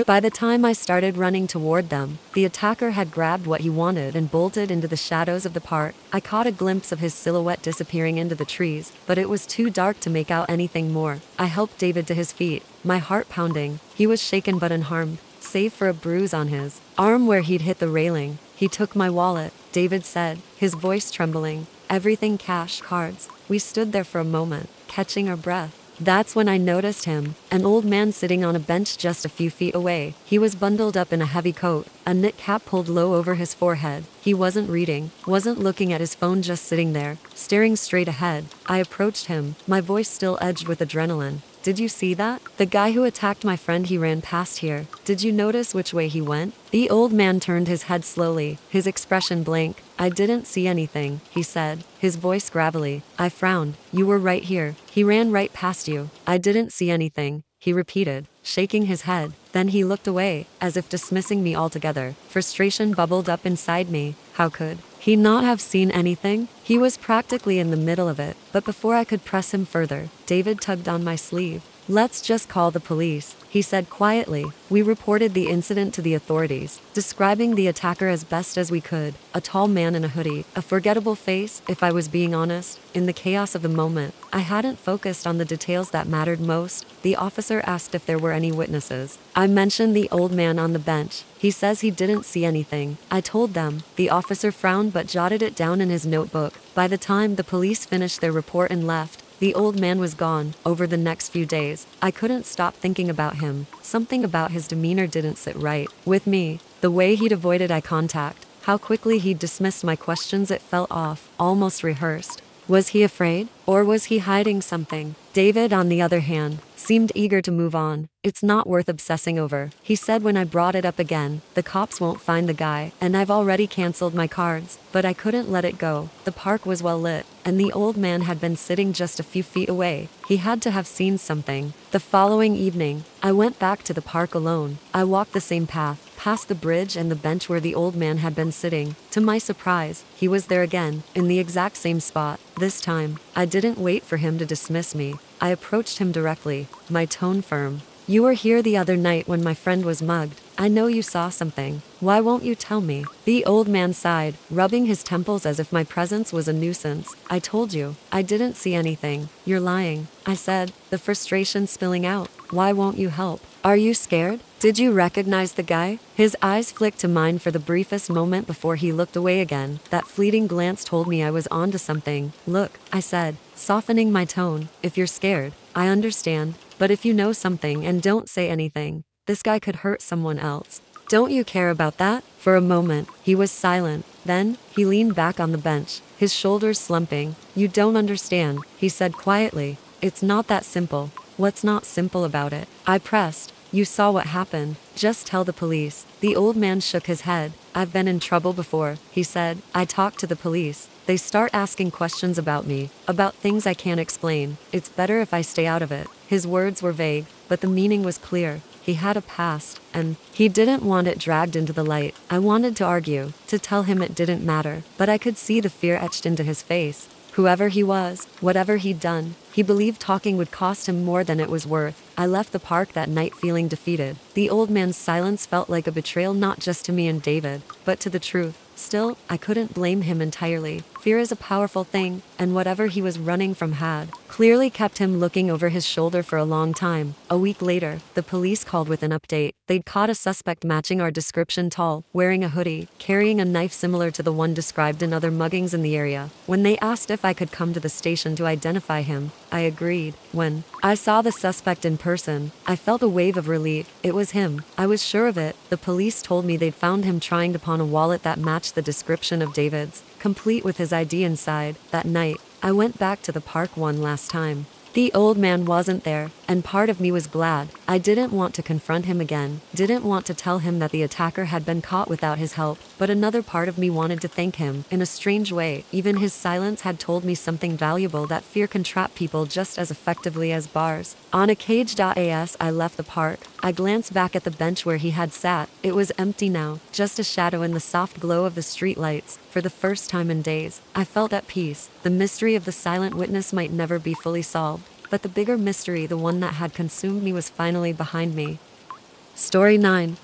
By the time I started running toward them, the attacker had grabbed what he wanted and bolted into the shadows of the park. I caught a glimpse of his silhouette disappearing into the trees, but it was too dark to make out anything more. I helped David to his feet, my heart pounding. He was shaken but unharmed, save for a bruise on his arm where he'd hit the railing. "He took my wallet," David said, his voice trembling. "Everything, cash, cards." We stood there for a moment, catching our breath. That's when I noticed him, an old man sitting on a bench just a few feet away. He was bundled up in a heavy coat, a knit cap pulled low over his forehead. He wasn't reading, wasn't looking at his phone, just sitting there, staring straight ahead. I approached him, my voice still edged with adrenaline. "Did you see that? The guy who attacked my friend, he ran past here. Did you notice which way he went?" The old man turned his head slowly, his expression blank. "I didn't see anything," he said, his voice gravelly. I frowned. "You were right here. He ran right past you." "I didn't see anything," he repeated, shaking his head. Then he looked away, as if dismissing me altogether. Frustration bubbled up inside me. How could he not have seen anything? He was practically in the middle of it. But before I could press him further, David tugged on my sleeve. "Let's just call the police," he said quietly. We reported the incident to the authorities, describing the attacker as best as we could. A tall man in a hoodie, a forgettable face, if I was being honest. In the chaos of the moment, I hadn't focused on the details that mattered most. The officer asked if there were any witnesses. I mentioned the old man on the bench. "He says he didn't see anything," I told them. The officer frowned but jotted it down in his notebook. By the time the police finished their report and left, the old man was gone. Over the next few days, I couldn't stop thinking about him. Something about his demeanor didn't sit right with me. The way he'd avoided eye contact, how quickly he'd dismissed my questions, it felt off, almost rehearsed. Was he afraid? Or was he hiding something? David, on the other hand, seemed eager to move on. "It's not worth obsessing over," he said when I brought it up again. "The cops won't find the guy, and I've already canceled my cards." But I couldn't let it go. The park was well lit, and the old man had been sitting just a few feet away. He had to have seen something. The following evening, I went back to the park alone. I walked the same path, past the bridge and the bench where the old man had been sitting. To my surprise, he was there again, in the exact same spot. This time, I didn't wait for him to dismiss me. I approached him directly, my tone firm. "You were here the other night when my friend was mugged. I know you saw something. Why won't you tell me?" The old man sighed, rubbing his temples as if my presence was a nuisance. "I told you, I didn't see anything." "You're lying," I said, the frustration spilling out. "Why won't you help? Are you scared? Did you recognize the guy? His eyes flicked to mine for the briefest moment before he looked away again. That fleeting glance told me I was onto something. Look, I said, softening my tone. If you're scared, I understand. But if you know something and don't say anything, this guy could hurt someone else. Don't you care about that? For a moment, he was silent. Then, he leaned back on the bench, his shoulders slumping. You don't understand, he said quietly. It's not that simple. What's not simple about it? I pressed. You saw what happened. Just tell the police. The old man shook his head. I've been in trouble before, he said. I talked to the police. They start asking questions about me, about things I can't explain. It's better if I stay out of it. His words were vague, but the meaning was clear. He had a past, and he didn't want it dragged into the light. I wanted to argue, to tell him it didn't matter, but I could see the fear etched into his face. Whoever he was, whatever he'd done, he believed talking would cost him more than it was worth. I left the park that night feeling defeated. The old man's silence felt like a betrayal not just to me and David, but to the truth. Still, I couldn't blame him entirely. Fear is a powerful thing, and whatever he was running from had clearly kept him looking over his shoulder for a long time. A week later, the police called with an update. They'd caught a suspect matching our description: tall, wearing a hoodie, carrying a knife similar to the one described in other muggings in the area. When they asked if I could come to the station to identify him, I agreed. When I saw the suspect in person, I felt a wave of relief. It was him. I was sure of it. The police told me they'd found him trying to pawn a wallet that matched the description of David's, complete with his ID inside. That night, I went back to the park one last time. The old man wasn't there, and part of me was glad. I didn't want to confront him again, didn't want to tell him that the attacker had been caught without his help, but another part of me wanted to thank him. In a strange way, even his silence had told me something valuable: that fear can trap people just as effectively as bars. On a cage.as, I left the park. I glanced back at the bench where he had sat. It was empty now, just a shadow in the soft glow of the streetlights. For the first time in days, I felt at peace. The mystery of the silent witness might never be fully solved, but the bigger mystery, the one that had consumed me, was finally behind me. Story 9.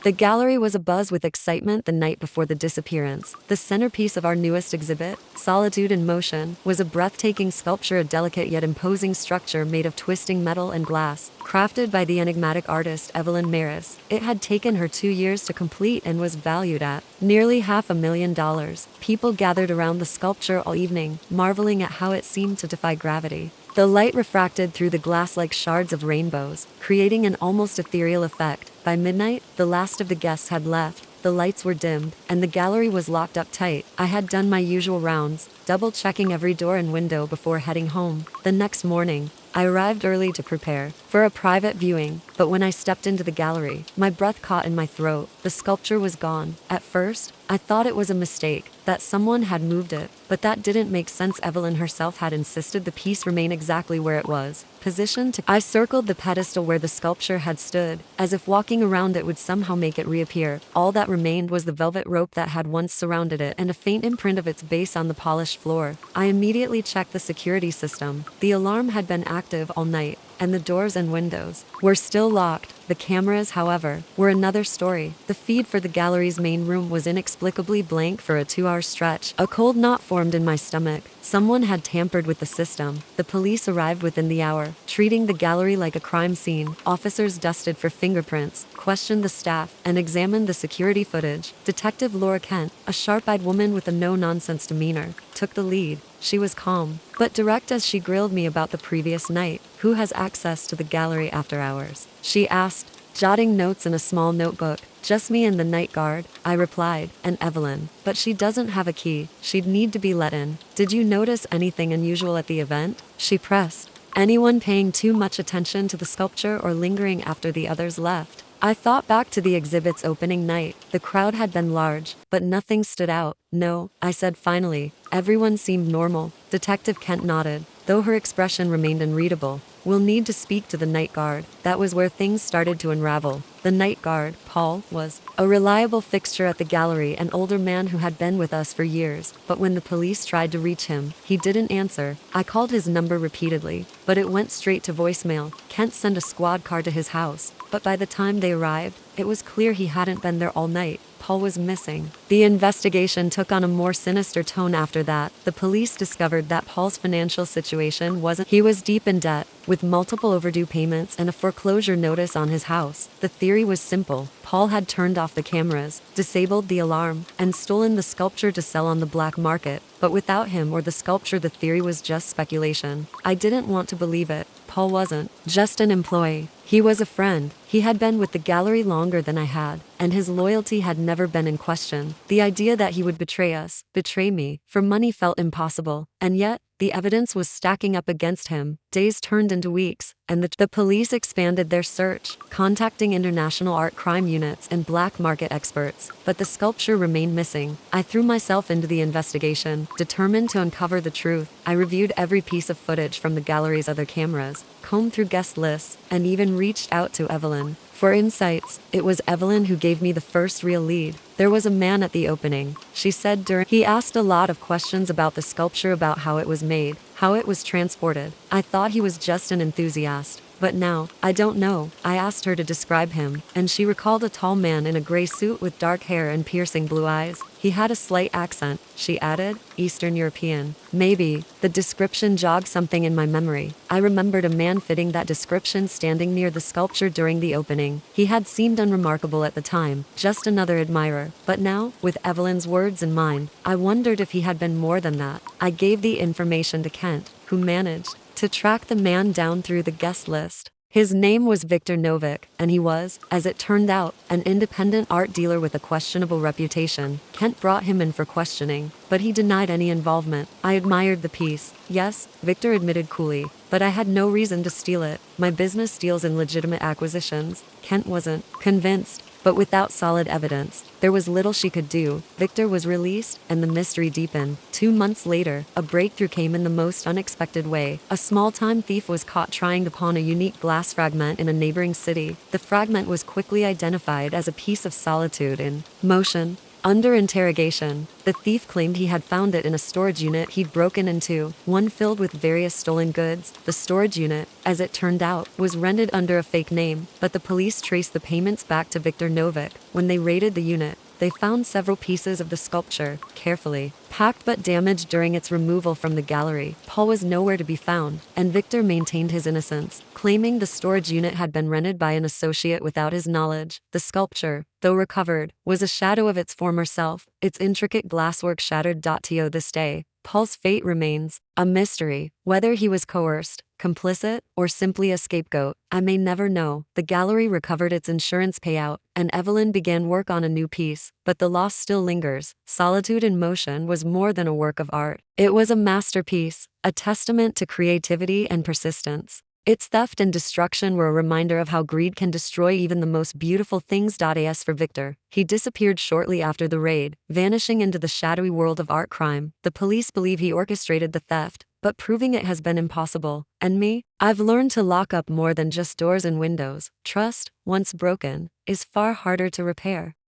The gallery was abuzz with excitement the night before the disappearance. The centerpiece of our newest exhibit, Solitude in Motion, was a breathtaking sculpture, a delicate yet imposing structure made of twisting metal and glass, crafted by the enigmatic artist Evelyn Maris. It had taken her 2 years to complete and was valued at nearly $500,000. People gathered around the sculpture all evening, marveling at how it seemed to defy gravity. The light refracted through the glass like shards of rainbows, creating an almost ethereal effect. By midnight, the last of the guests had left, the lights were dimmed, and the gallery was locked up tight. I had done my usual rounds, double-checking every door and window before heading home. The next morning, I arrived early to prepare for a private viewing, but when I stepped into the gallery, my breath caught in my throat. The sculpture was gone. At first, I thought it was a mistake, that someone had moved it, but that didn't make sense. Evelyn herself had insisted the piece remain exactly where it was, positioned to. I circled the pedestal where the sculpture had stood, as if walking around it would somehow make it reappear. All that remained was the velvet rope that had once surrounded it and a faint imprint of its base on the polished floor. I immediately checked the security system. The alarm had been active all night, and the doors and windows were still locked. The cameras, however, were another story. The feed for the gallery's main room was inexplicably blank for a 2-hour stretch. A cold knot formed in my stomach. Someone had tampered with the system. The police arrived within the hour, treating the gallery like a crime scene. Officers dusted for fingerprints, questioned the staff, and examined the security footage. Detective Laura Kent, a sharp-eyed woman with a no-nonsense demeanor, took the lead. She was calm, but direct as she grilled me about the previous night. Who has access to the gallery after hours? She asked, jotting notes in a small notebook. Just me and the night guard, I replied, and Evelyn. But she doesn't have a key. She'd need to be let in. Did you notice anything unusual at the event? She pressed. Anyone paying too much attention to the sculpture or lingering after the others left? I thought back to the exhibit's opening night. The crowd had been large, but nothing stood out. No, I said finally. Everyone seemed normal. Detective Kent nodded, though her expression remained unreadable. We'll need to speak to the night guard. That was where things started to unravel. The night guard, Paul, was a reliable fixture at the gallery, an older man who had been with us for years. But when the police tried to reach him, he didn't answer. I called his number repeatedly, but it went straight to voicemail. Kent sent a squad car to his house, but by the time they arrived, it was clear he hadn't been there all night. Paul was missing. The investigation took on a more sinister tone after that. The police discovered that Paul's financial situation wasn't. He was deep in debt, with multiple overdue payments and a foreclosure notice on his house. The theory was simple. Paul had turned off the cameras, disabled the alarm, and stolen the sculpture to sell on the black market. But without him or the sculpture, the theory was just speculation. I didn't want to believe it. Paul wasn't just an employee. He was a friend. He had been with the gallery longer than I had, and his loyalty had never been in question. The idea that he would betray me, for money felt impossible, and yet, the evidence was stacking up against him. Days turned into weeks, and the police expanded their search, contacting international art crime units and black market experts. But the sculpture remained missing. I threw myself into the investigation, determined to uncover the truth. I reviewed every piece of footage from the gallery's other cameras, combed through guest lists, and even reached out to Evelyn for insights. It was Evelyn who gave me the first real lead. There was a man at the opening, she said he asked a lot of questions about the sculpture, about how it was made, how it was transported. I thought he was just an enthusiast. But now, I don't know. I asked her to describe him, and she recalled a tall man in a gray suit with dark hair and piercing blue eyes. He had a slight accent, she added, Eastern European. Maybe. The description jogged something in my memory. I remembered a man fitting that description standing near the sculpture during the opening. He had seemed unremarkable at the time, just another admirer. But now, with Evelyn's words in mind, I wondered if he had been more than that. I gave the information to Kent, who managed to track the man down through the guest list. His name was Victor Novick, and he was, as it turned out, an independent art dealer with a questionable reputation. Kent brought him in for questioning, but he denied any involvement. I admired the piece. Yes, Victor admitted coolly, but I had no reason to steal it. My business deals in legitimate acquisitions. Kent wasn't convinced. But without solid evidence, there was little she could do. Victor was released, and the mystery deepened. 2 months later, a breakthrough came in the most unexpected way. A small-time thief was caught trying to pawn a unique glass fragment in a neighboring city. The fragment was quickly identified as a piece of solitude in motion. Under interrogation, the thief claimed he had found it in a storage unit he'd broken into, one filled with various stolen goods. The storage unit, as it turned out, was rented under a fake name, but the police traced the payments back to Victor Novick. When they raided the unit, they found several pieces of the sculpture, carefully packed but damaged during its removal from the gallery. Paul was nowhere to be found, and Victor maintained his innocence, claiming the storage unit had been rented by an associate without his knowledge. The sculpture, though recovered, was a shadow of its former self, its intricate glasswork shattered. To this day, Paul's fate remains a mystery. Whether he was coerced, complicit, or simply a scapegoat, I may never know. The gallery recovered its insurance payout, and Evelyn began work on a new piece, but the loss still lingers. Solitude in Motion was more than a work of art. It was a masterpiece, a testament to creativity and persistence. Its theft and destruction were a reminder of how greed can destroy even the most beautiful things. As for Victor, he disappeared shortly after the raid, vanishing into the shadowy world of art crime. The police believe he orchestrated the theft, but proving it has been impossible. And me? I've learned to lock up more than just doors and windows. Trust, once broken, is far harder to repair.